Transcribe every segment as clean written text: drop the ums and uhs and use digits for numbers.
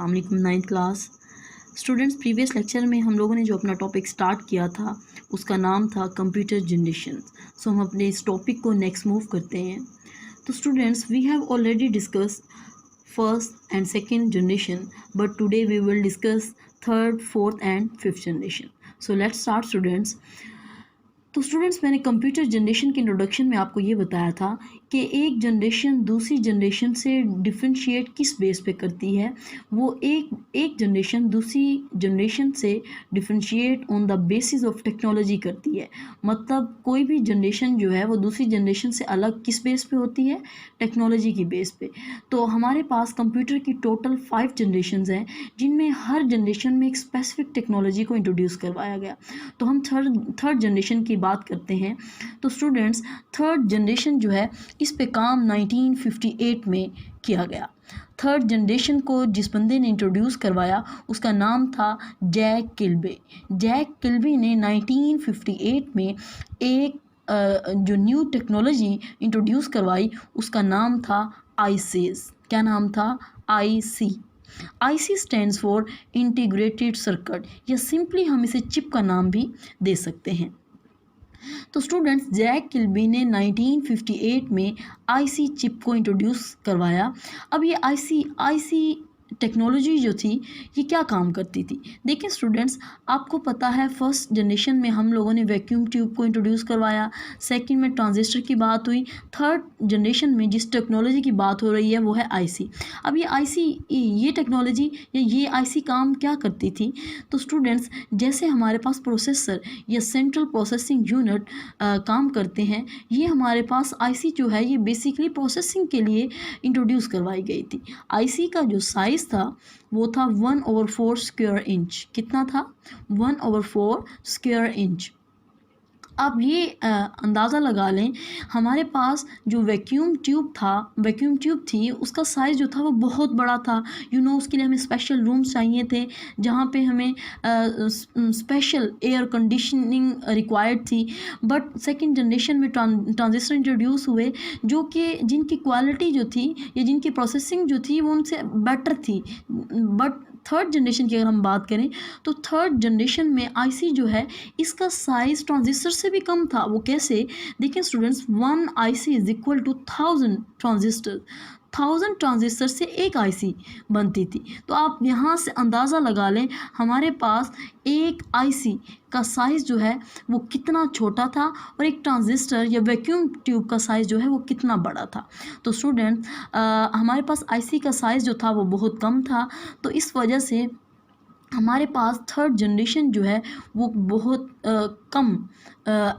अस्सलाम वालेकुम 9th class students. Previous lecture में हम लोगों ने जो अपना टॉपिक स्टार्ट किया था उसका नाम था कंप्यूटर जनरेशन। सो हम अपने इस टॉपिक को नेक्स्ट मूव करते हैं। तो students, we have already discuss first and second generation, but today we will discuss third, fourth and fifth generation. So let's start students. तो स्टूडेंट्स, मैंने कंप्यूटर जनरेशन के इंट्रोडक्शन में आपको ये बताया था कि एक जनरेशन दूसरी जनरेशन से डिफरेंशिएट किस बेस पे करती है। वो एक जनरेशन दूसरी जनरेशन से differentiate on the basis of technology करती है। मतलब कोई भी जनरेशन जो है वो दूसरी जनरेशन से अलग किस बेस पे होती है? टेक्नोलॉजी की बेस पे। तो हमारे पास कंप्यूटर की टोटल 5 जनरेशन्स हैं, जिनमें हर जनरेशन में एक स्पेसिफिक टेक्नोलॉजी को इंट्रोड्यूस करवाया गया। तो हम थर्ड जनरेशन की बात करते हैं। तो स्टूडेंट्स, थर्ड जनरेशन जो है इस पे काम 1958 में किया गया। थर्ड जनरेशन को जिस बंदे ने इंट्रोड्यूस करवाया उसका नाम था जैक किल्बी। जैक किल्बी ने 1958 में एक जो न्यू टेक्नोलॉजी इंट्रोड्यूस करवाई उसका नाम था आईसीस। क्या नाम था? IC. IC stands for integrated circuit, या सिंपली हम इसे चिप का नाम भी दे सकते हैं। तो स्टूडेंट्स, जैक किल्बी ने 1958 में आईसी चिप को इंट्रोड्यूस करवाया। अब ये आईसी टेक्नोलॉजी जो थी ये क्या काम करती थी? देखिए स्टूडेंट्स, आपको पता है फर्स्ट जनरेशन में हम लोगों ने वैक्यूम ट्यूब को इंट्रोड्यूस करवाया, सेकंड में ट्रांजिस्टर की बात हुई, थर्ड जनरेशन में जिस टेक्नोलॉजी की बात हो रही है वो है आईसी। अब ये टेक्नोलॉजी या ये आईसी काम क्या करती थी? तो स्टूडेंट्स, जैसे हमारे पास प्रोसेसर या सेंट्रल प्रोसेसिंग यूनिट काम करते हैं, ये हमारे पास आईसी जो है ये बेसिकली प्रोसेसिंग के लिए इंट्रोड्यूस करवाई गई थी। आईसी का जो साइज था वो था 1/4 स्क्वायर इंच। कितना था? 1/4 स्क्वायर इंच। आप ये अंदाज़ा लगा लें, हमारे पास जो वैक्यूम ट्यूब थी उसका साइज़ जो था वो बहुत बड़ा था। उसके लिए हमें स्पेशल रूम्स चाहिए थे जहाँ पे हमें स्पेशल एयर कंडीशनिंग रिक्वायर्ड थी। बट सेकंड जनरेशन में ट्रांजिस्टर इंट्रोड्यूस हुए जिनकी क्वालिटी जो थी या जिनकी प्रोसेसिंग जो थी वो उनसे बेटर थी। बट थर्ड जनरेशन की अगर हम बात करें तो थर्ड जनरेशन में आईसी जो है इसका साइज़ ट्रांजिस्टर से भी कम था। वो कैसे? देखिए students, 1 IC is equal to 1000 transistor. 1000 transistor से एक आईसी बनती थी। तो आप यहाँ से अंदाज़ा लगा लें हमारे पास एक आईसी का साइज़ जो है वो कितना छोटा था और एक ट्रांजिस्टर या वैक्यूम ट्यूब का साइज़ जो है वो कितना बड़ा था। तो स्टूडेंट, हमारे पास आईसी का साइज़ जो था वो बहुत कम था। तो इस वजह से हमारे पास थर्ड जनरेशन जो है वो बहुत कम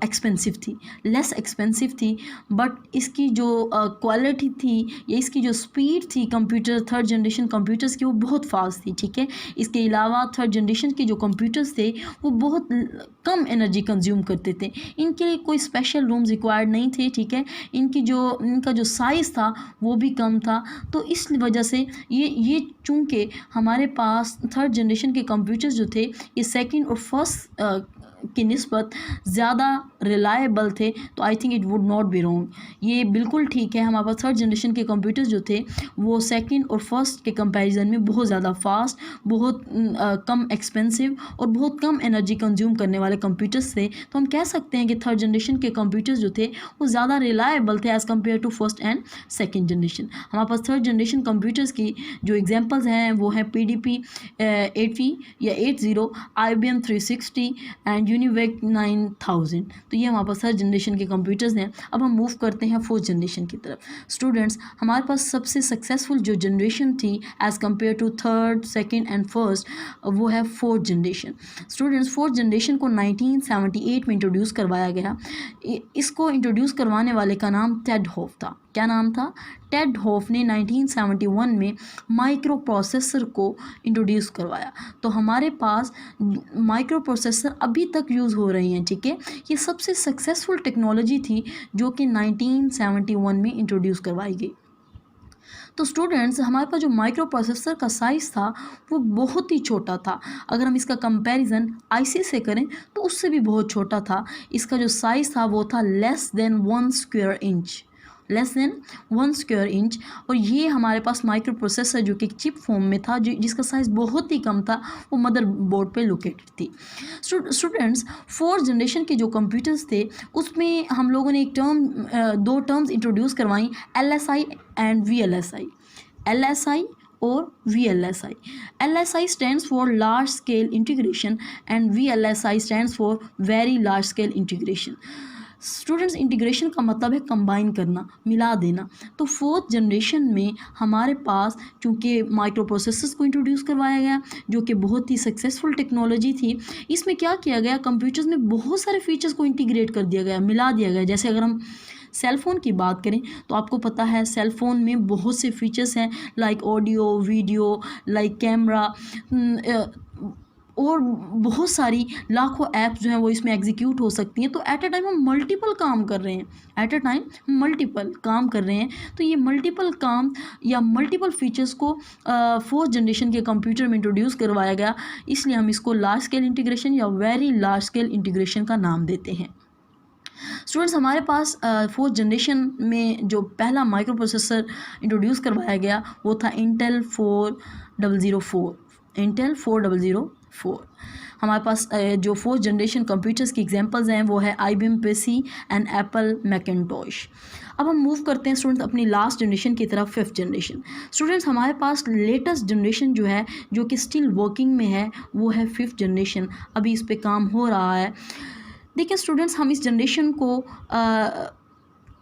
एक्सपेंसिव थी, लेस एक्सपेंसिव थी। बट इसकी जो क्वालिटी थी या इसकी जो स्पीड थी थर्ड जनरेशन कंप्यूटर्स की वो बहुत फास्ट थी। ठीक है, इसके अलावा थर्ड जनरेशन के जो कंप्यूटर्स थे वो बहुत कम एनर्जी कंज्यूम करते थे। इनके लिए कोई स्पेशल रूम्स रिक्वायर्ड नहीं थे। ठीक है, इनका जो साइज़ था वो भी कम था। तो इस वजह से ये चूँकि हमारे पास थर्ड जनरेशन के कंप्यूटर्स जो थे ये सेकंड और फर्स्ट की निस्बत ज़्यादा रिलायबल थे, तो I think it would not be wrong. ये बिल्कुल ठीक है, हमारे पास थर्ड जनरेशन के कंप्यूटर्स जो थे वो सेकंड और फर्स्ट के कंपैरिजन में बहुत ज़्यादा फास्ट, बहुत कम एक्सपेंसिव और बहुत कम एनर्जी कंज्यूम करने वाले कंप्यूटर्स थे। तो हम कह सकते हैं कि थर्ड जनरेशन के कंप्यूटर्स जो थे वो ज़्यादा रिलायबल थे as compare to first and second generation. हमारे पास थर्ड जनरेशन कंप्यूटर्स की जो एग्जाम्पल्स हैं वो हैं PDP 80 या 80, IBM 360 एंड यूनिवेक 9000। तो ये हमारे पास थर्ड जनरेशन के कंप्यूटर्स हैं। अब हम मूव करते हैं फोर्थ जनरेशन की तरफ। स्टूडेंट्स, हमारे पास सबसे सक्सेसफुल जो जनरेशन थी as compare to third, second and first वो है fourth generation. Students, fourth generation को 1978 में इंट्रोड्यूस करवाया गया। इसको इंट्रोड्यूस करवाने वाले का नाम टेड हॉफ था। क्या नाम था? टेड हॉफ ने 1971 में माइक्रो प्रोसेसर को इंट्रोड्यूस करवाया। तो हमारे पास माइक्रो प्रोसेसर अभी तक यूज़ हो रही हैं। ठीक है, ये सबसे सक्सेसफुल टेक्नोलॉजी थी जो कि 1971 में इंट्रोड्यूस करवाई गई। तो स्टूडेंट्स, हमारे पास जो माइक्रो प्रोसेसर का साइज़ था वो बहुत ही छोटा था। अगर हम इसका कंपैरिजन आईसी से करें तो उससे भी बहुत छोटा था। इसका जो साइज़ था वो था less than 1 square inch. Less than 1 square inch, और ये हमारे पास माइक्रो प्रोसेसर जो कि चिप फॉर्म में था, जिसका साइज़ बहुत ही कम था, वो मदर बोर्ड पर लोकेटेड थी। स्टूडेंट्स, 4th जनरेशन के जो कंप्यूटर्स थे उसमें हम लोगों ने दो टर्म्स इंट्रोड्यूस करवाई, LSI एंड VLSI। LSI और VLSI। LSI stands for large scale integration and VLSI stands for very large scale integration। Students, integration का मतलब है कंबाइन करना, मिला देना। तो 4th जनरेशन में हमारे पास चूँकि माइक्रो प्रोसेसर्स को इंट्रोड्यूस करवाया गया, जो कि बहुत ही सक्सेसफुल टेक्नोलॉजी थी। इसमें क्या किया गया, कंप्यूटर्स में बहुत सारे फीचर्स को इंटीग्रेट कर दिया गया, मिला दिया गया। जैसे अगर हम सेल फ़ोन की बात करें तो आपको पता है सेल फ़ोन में बहुत से फीचर्स हैं, like audio, video, like camera, और बहुत सारी लाखों ऐप्स जो हैं वो इसमें एग्जीक्यूट हो सकती हैं। तो एट अ टाइम हम मल्टीपल काम कर रहे हैं, तो ये मल्टीपल काम या मल्टीपल फीचर्स को 4th जनरेशन के कंप्यूटर में इंट्रोड्यूस करवाया गया, इसलिए हम इसको लार्ज स्केल इंटीग्रेशन या वेरी लार्ज स्केल इंटीग्रेशन का नाम देते हैं। स्टूडेंट्स, हमारे पास 4th जनरेशन में जो पहला माइक्रो प्रोसेसर इंट्रोड्यूस करवाया गया वो था इंटेल 4004। हमारे पास जो 4th जनरेशन कंप्यूटर्स की एग्जांपल्स हैं वो है IBM PC एंड एप्पल मैकिन्टॉश। अब हम मूव करते हैं स्टूडेंट्स अपनी लास्ट जनरेशन की तरफ, 5th जनरेशन। स्टूडेंट्स, हमारे पास लेटेस्ट जनरेशन जो है, जो कि स्टिल वर्किंग में है, वो है 5th जनरेशन। अभी इस पे काम हो रहा है। देखिए स्टूडेंट्स, हम इस जनरेशन को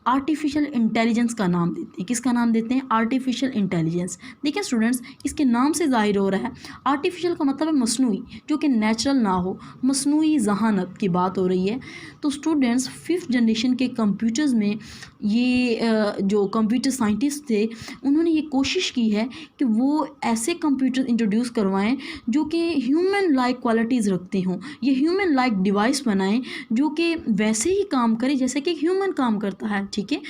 आर्टिफिशियल इंटेलिजेंस का नाम देते हैं। किसका नाम देते हैं? Artificial intelligence. देखिए स्टूडेंट्स, इसके नाम से ज़ाहिर हो रहा है, आर्टिफिशियल का मतलब है मसनूई, जो कि नेचुरल ना हो, मसनूई ज़हानत की बात हो रही है। तो स्टूडेंट्स, 5th जनरेशन के कंप्यूटर्स में ये जो कंप्यूटर साइंटिस्ट थे, उन्होंने ये कोशिश की है कि वो ऐसे कंप्यूटर इंट्रोड्यूस करवाएं जो कि ह्यूमन लाइक क्वालिटीज़ रखते हों। ये ह्यूमन लाइक डिवाइस बनाएं जो कि वैसे ही काम करे जैसे कि ह्यूमन काम करता है, ठीक है।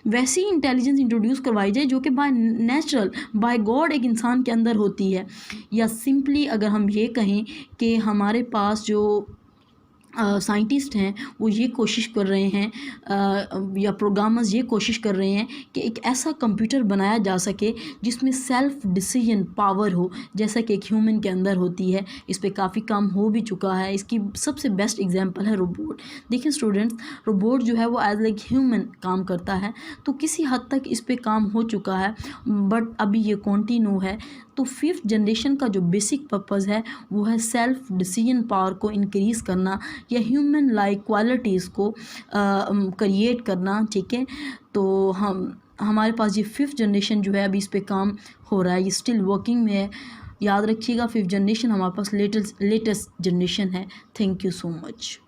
वैसी ही इंटेलिजेंस इंट्रोड्यूस करवाई जाए जो कि बाय नेचुरल, बाय गॉड एक इंसान के अंदर होती है। या सिंपली अगर हम ये कहें कि हमारे पास जो साइंटिस्ट हैं वो ये कोशिश कर रहे हैं, या प्रोग्रामर्स ये कोशिश कर रहे हैं कि एक ऐसा कंप्यूटर बनाया जा सके जिसमें सेल्फ डिसीजन पावर हो, जैसा कि एक ह्यूमन के अंदर होती है। इस पे काफ़ी काम हो भी चुका है। इसकी सबसे बेस्ट एग्जांपल है रोबोट। देखिए स्टूडेंट्स, रोबोट जो है वो एज लाइक ह्यूमन काम करता है, तो किसी हद तक इस पे काम हो चुका है, बट अभी ये कंटिन्यू है। तो 5th जनरेशन का जो बेसिक पर्पज़ है वो है सेल्फ डिसीजन पावर को इंक्रीज़ करना या ह्यूमन लाइक क्वालिटीज़ को क्रिएट करना, ठीक है। तो हमारे पास ये 5th जनरेशन जो है अभी इस पे काम हो रहा है, ये स्टिल वर्किंग में है। याद रखिएगा 5th जनरेशन हमारे पास लेटेस्ट जनरेशन है। Thank you so much.